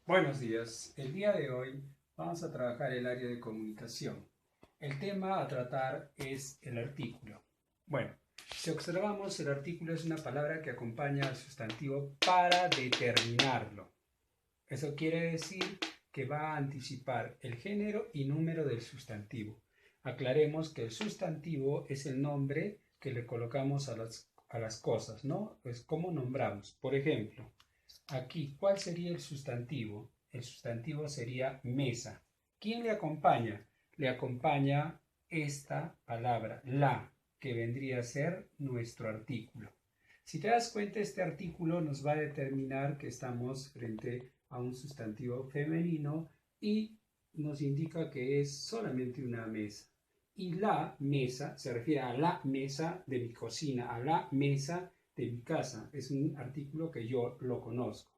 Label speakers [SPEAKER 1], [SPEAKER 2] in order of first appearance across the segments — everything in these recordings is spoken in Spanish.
[SPEAKER 1] Buenos días. El día de hoy vamos a trabajar el área de comunicación. El tema a tratar es el artículo. Bueno, si observamos, el artículo es una palabra que acompaña al sustantivo para determinarlo. Eso quiere decir que va a anticipar el género y número del sustantivo. Aclaremos que el sustantivo es el nombre que le colocamos a las cosas, ¿no? Es como nombramos. Por ejemplo, aquí, ¿cuál sería el sustantivo? El sustantivo sería mesa. ¿Quién le acompaña? Le acompaña esta palabra, la, que vendría a ser nuestro artículo. Si te das cuenta, este artículo nos va a determinar que estamos frente a un sustantivo femenino y nos indica que es solamente una mesa. Y la mesa se refiere a la mesa de mi cocina, a la mesa de mi casa. Es un artículo que yo lo conozco.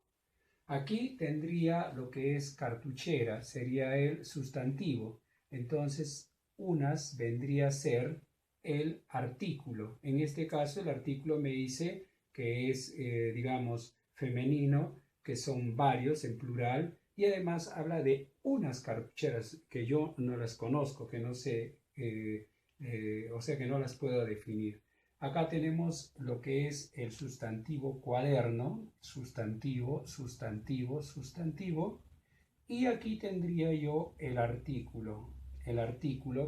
[SPEAKER 1] Aquí tendría lo que es cartuchera, sería el sustantivo. Entonces, unas vendría a ser el artículo. En este caso, el artículo me dice que es, digamos, femenino, que son varios en plural, y además habla de unas cartucheras que yo no las conozco, que no sé, o sea que no las puedo definir. Acá tenemos lo que es el sustantivo cuaderno, sustantivo, sustantivo, sustantivo, y aquí tendría yo el artículo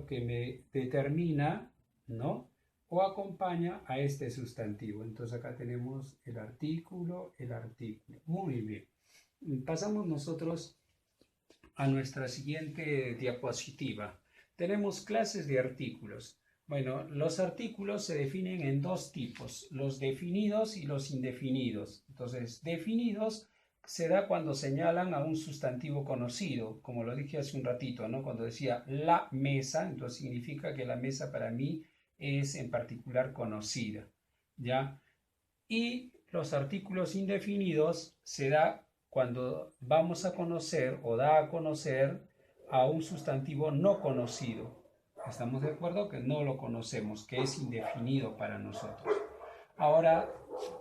[SPEAKER 1] que me determina, ¿no? O acompaña a este sustantivo. Entonces acá tenemos el artículo, el artículo. Muy bien. Pasamos nosotros a nuestra siguiente diapositiva. Tenemos clases de artículos. Bueno, los artículos se definen en dos tipos, los definidos y los indefinidos. Entonces, definidos se da cuando señalan a un sustantivo conocido, como lo dije hace un ratito, ¿no? Cuando decía la mesa, entonces significa que la mesa para mí es en particular conocida, ¿ya? Y los artículos indefinidos se da cuando vamos a conocer o da a conocer a un sustantivo no conocido. Estamos de acuerdo que no lo conocemos, que es indefinido para nosotros. Ahora,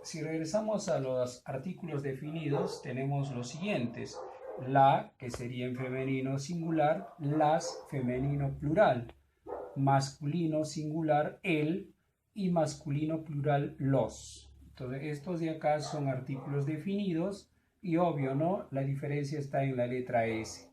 [SPEAKER 1] si regresamos a los artículos definidos, tenemos los siguientes. La, que sería en femenino singular, las, femenino plural, masculino singular, el, y masculino plural, los. Entonces, estos de acá son artículos definidos y obvio, ¿no? La diferencia está en la letra S.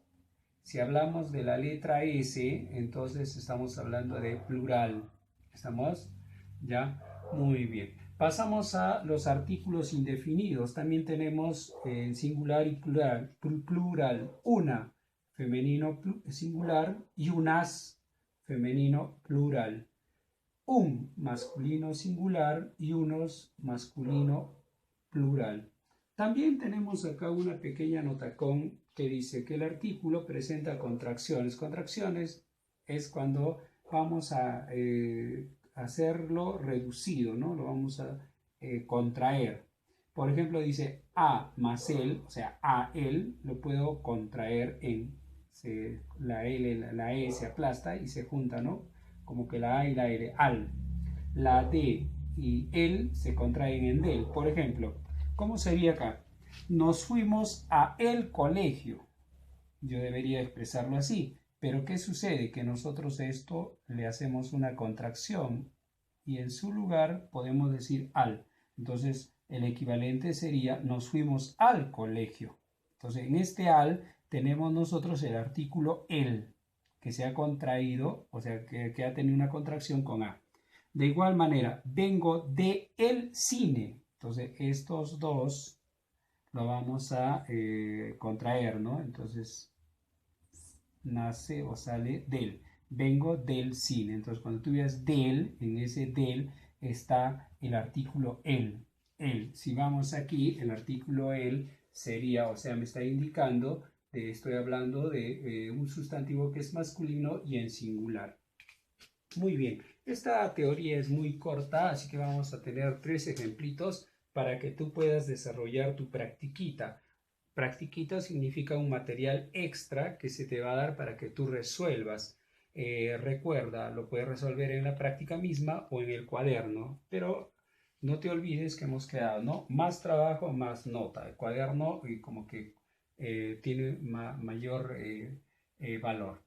[SPEAKER 1] Si hablamos de la letra S, entonces estamos hablando de plural. ¿Estamos? ¿Ya? Muy bien. Pasamos a los artículos indefinidos. También tenemos en singular y plural. Plural, una, femenino singular, y unas, femenino plural. Un masculino singular y unos masculino plural. También tenemos acá una pequeña notacón que dice que el artículo presenta contracciones. Contracciones es cuando vamos a hacerlo reducido, ¿no? Lo vamos a contraer. Por ejemplo, dice a más el, o sea, a él, lo puedo contraer en. La L, la E se aplasta y se junta, ¿no? Como que la A y la L, al. La D y el se contraen en del. Por ejemplo, ¿cómo sería acá? Nos fuimos a el colegio. Yo debería expresarlo así. Pero ¿qué sucede? Que nosotros a esto le hacemos una contracción y en su lugar podemos decir al. Entonces, el equivalente sería nos fuimos al colegio. Entonces, en este al tenemos nosotros el artículo el, que se ha contraído, o sea, que ha tenido una contracción con a. De igual manera, vengo de el cine. Entonces, estos dos lo vamos a contraer, ¿no? Entonces, nace o sale del. Vengo del cine. Entonces, cuando tú veas del, en ese del está el artículo el. El. Si vamos aquí, el artículo el sería, o sea, me está indicando, estoy hablando de un sustantivo que es masculino y en singular. Muy bien, esta teoría es muy corta, así que vamos a tener 3 ejemplitos para que tú puedas desarrollar tu practiquita. Practiquita significa un material extra que se te va a dar para que tú resuelvas. Recuerda, lo puedes resolver en la práctica misma o en el cuaderno, pero no te olvides que hemos quedado, ¿no? Más trabajo, más nota. El cuaderno y como que tiene mayor valor.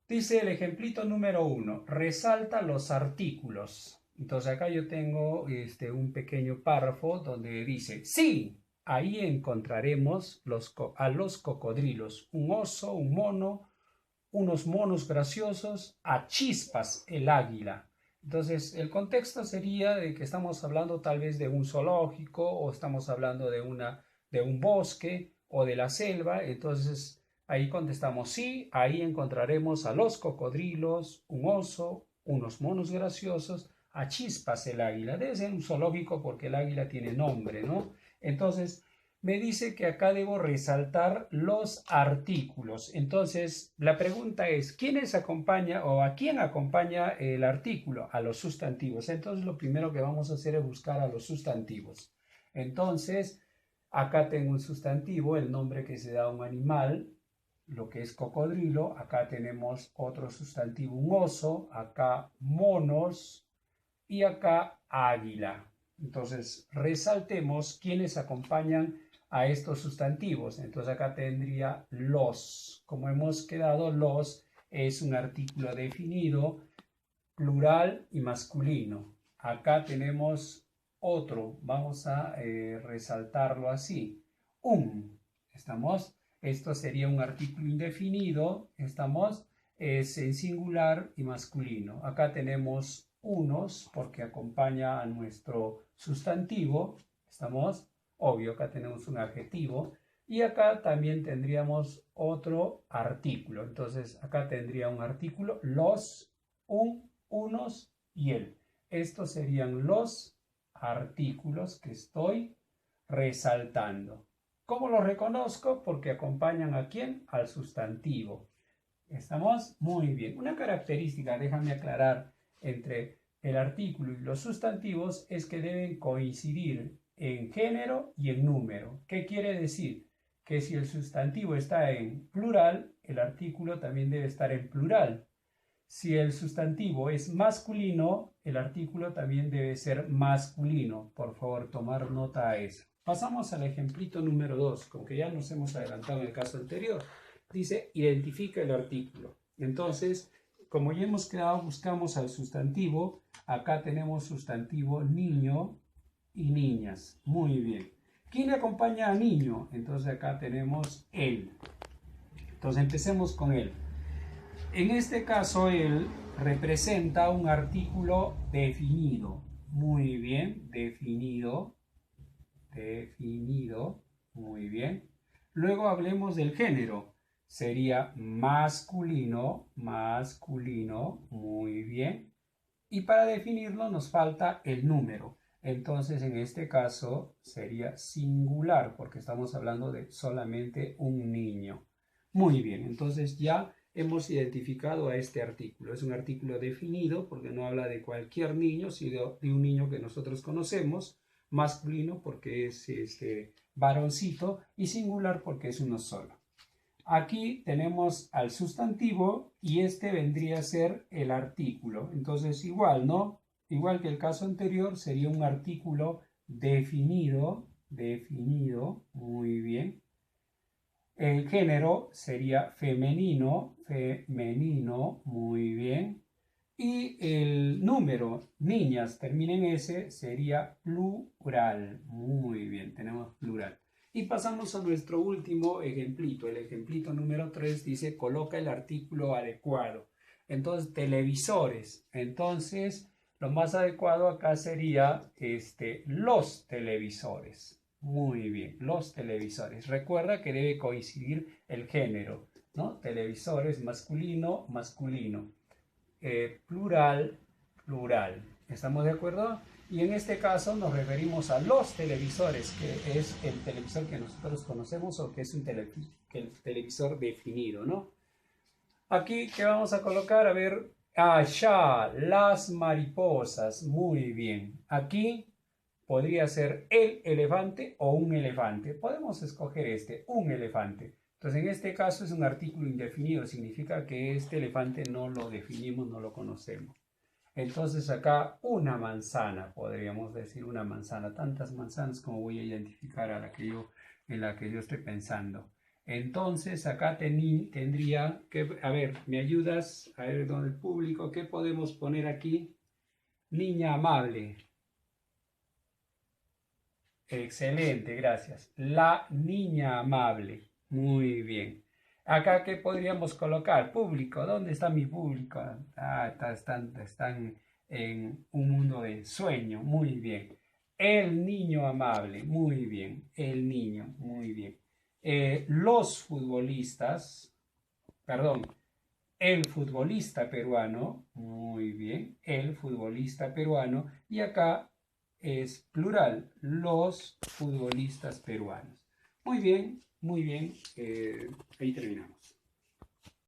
[SPEAKER 1] Dice el ejemplito número 1, resalta los artículos. Entonces acá yo tengo un pequeño párrafo donde dice, sí, ahí encontraremos a los cocodrilos, un oso, un mono, unos monos graciosos, a chispas el águila. Entonces el contexto sería de que estamos hablando tal vez de un zoológico o estamos hablando de un bosque o de la selva. Entonces ahí contestamos sí, ahí encontraremos a los cocodrilos, un oso, unos monos graciosos, a chispas el águila. Debe ser un zoológico porque el águila tiene nombre, ¿no? Entonces me dice que acá debo resaltar los artículos. Entonces, la pregunta es, ¿quiénes acompaña o a quién acompaña el artículo? A los sustantivos. Entonces, lo primero que vamos a hacer es buscar a los sustantivos. Entonces, acá tengo un sustantivo, el nombre que se da a un animal, lo que es cocodrilo. Acá tenemos otro sustantivo, un oso. Acá monos y acá águila. Entonces, resaltemos quiénes acompañan a estos sustantivos. Entonces acá tendría los. Como hemos quedado, los es un artículo definido, plural y masculino. Acá tenemos otro. Vamos a resaltarlo así. ¿Estamos? Esto sería un artículo indefinido. ¿Estamos? Es en singular y masculino. Acá tenemos unos porque acompaña a nuestro sustantivo. ¿Estamos? Obvio, acá tenemos un adjetivo y acá también tendríamos otro artículo. Entonces, acá tendría un artículo, los, unos y el. Estos serían los artículos que estoy resaltando. ¿Cómo los reconozco? Porque acompañan ¿a quién? Al sustantivo. ¿Estamos? Muy bien. Una característica, déjame aclarar, entre el artículo y los sustantivos es que deben coincidir en género y en número. ¿Qué quiere decir? Que si el sustantivo está en plural, el artículo también debe estar en plural. Si el sustantivo es masculino, el artículo también debe ser masculino. Por favor, tomar nota a eso. Pasamos al ejemplito número 2, como que ya nos hemos adelantado en el caso anterior. Dice, identifica el artículo. Entonces, como ya hemos quedado, buscamos al sustantivo. Acá tenemos sustantivo niño y niñas. Muy bien. ¿Quién acompaña a niño? Entonces acá tenemos él. Entonces empecemos con él. En este caso, él representa un artículo definido. Muy bien, definido. Definido. Muy bien. Luego hablemos del género. Sería masculino, masculino. Muy bien. Y para definirlo nos falta el número. Entonces, en este caso sería singular, porque estamos hablando de solamente un niño. Muy bien, entonces ya hemos identificado a este artículo. Es un artículo definido porque no habla de cualquier niño, sino de un niño que nosotros conocemos. Masculino porque es varoncito y singular porque es uno solo. Aquí tenemos al sustantivo y este vendría a ser el artículo. Entonces igual, ¿no? Igual que el caso anterior, sería un artículo definido, definido, muy bien. El género sería femenino, femenino, muy bien. Y el número, niñas, termina en S, sería plural. Muy bien, tenemos plural. Y pasamos a nuestro último ejemplito. El ejemplito número 3 dice, coloca el artículo adecuado. Entonces, televisores. Entonces, lo más adecuado acá sería los televisores. Muy bien, los televisores. Recuerda que debe coincidir el género, ¿no? Televisores, masculino, masculino. Plural, plural. ¿Estamos de acuerdo? Y en este caso nos referimos a los televisores, que es el televisor que nosotros conocemos o que es un televisor definido, ¿no? Aquí, ¿qué vamos a colocar? A ver, allá, las mariposas. Muy bien. Aquí podría ser el elefante o un elefante. Podemos escoger un elefante. Entonces, en este caso es un artículo indefinido. Significa que este elefante no lo definimos, no lo conocemos. Entonces, acá una manzana, podríamos decir una manzana. Tantas manzanas como voy a identificar en la que yo estoy pensando. Entonces acá tendría que, a ver, ¿me ayudas? A ver, don el público, ¿qué podemos poner aquí? Niña amable. Excelente, gracias. La niña amable. Muy bien. Acá, ¿qué podríamos colocar? Público. ¿Dónde está mi público? Ah, están en un mundo de sueño. Muy bien. El niño amable. Muy bien. El niño. Muy bien. Los futbolistas. Perdón. El futbolista peruano, muy bien, el futbolista peruano, y acá es plural, los futbolistas peruanos. Muy bien, ahí terminamos.